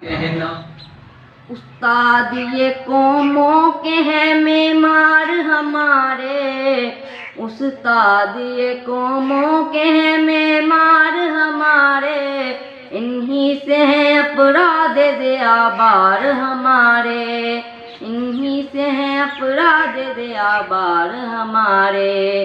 کہنا استاد یہ قوموں کے ہیں معمار ہمارے، استاد یہ قوموں کے ہیں معمار ہمارے، انہی سے ہیں افراد دیابار ہمارے، انہی سے ہیں افراد دیابار ہمارے۔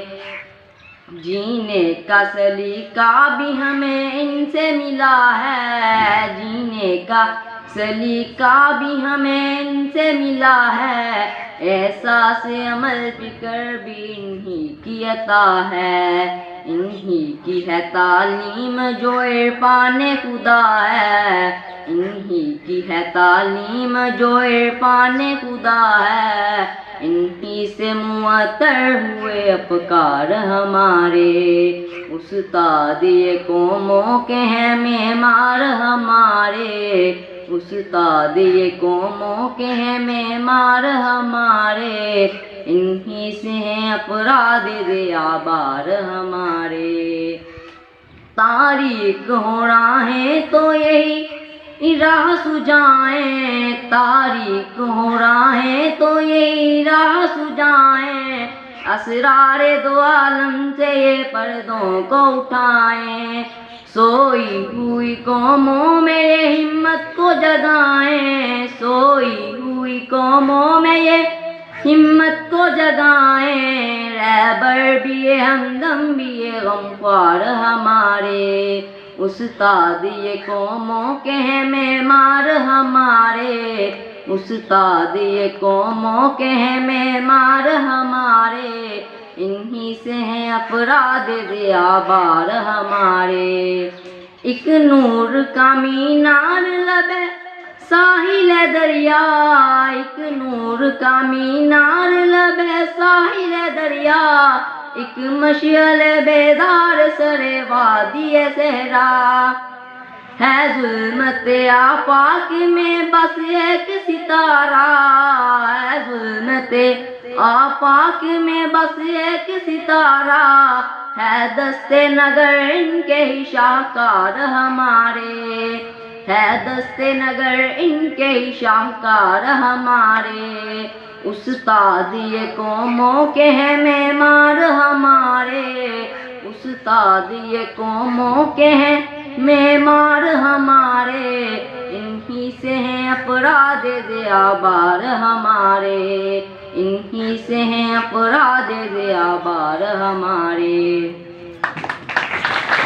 جینے کا سلیقہ بھی ہمیں ان سے ملا ہے، جینے کا سلیقہ بھی ہمیں ان سے ملا ہے، احساس عمل فکر بھی انہی کی عطا ہے، انہی کی ہے تعلیم جو عرفان خدا ہے، انہی کی ہے تعلیم جو عرفان خدا ہے، انہی سے معطر ہوئے افکار ہمارے، استاد یہ قوموں کے ہیں معمار ہمارے، استاد یہ قوموں کے ہیں معمار ہمارے، انہی سے ہیں افراد دیابار ہمارے۔ تاریک ہو راہیں تو یہی راہ سجائیں، تاریک ہو راہیں تو یہی راہ سجائیں، اسرار دو عالم سے یہ پردوں کو اٹھائیں، سوئی ہوئی قوموں میں یہ ہمت کو جگائیں، سوئی ہوئی قوموں میں یہ ہمت کو جگائیں، رہبر بھی یہ ہمدم بھی یہ غمخوار ہمارے، استاد یہ قوموں کے ہیں معمار ہمارے، استاد یہ قوموں کے ہیں معمار ہمارے، انہی سے ہیں افراد دیابار ہمارے۔ ایک نور کا مینار لب ساحل دریا، ایک نور کا مینار لب ساحل دریا، ایک مشعل بیدار سر وادی صحرا، ہے ظلمت آفاق میں بس ایک ستارہ، ہے ظلمت آفاق میں بس ایک ستارہ، ہے دست نگر ان کے ہی شاہکار ہمارے، ہے دست نگر ان کے ہی شاہکار ہمارے، استاد یہ قوموں کے ہیں معمار ہمارے، استاد یہ قوموں کے ہیں معمار ہمارے، انہی سے ہیں افراد دیابار ہمارے، انہی سے ہیں افراد دیابار ہمارے۔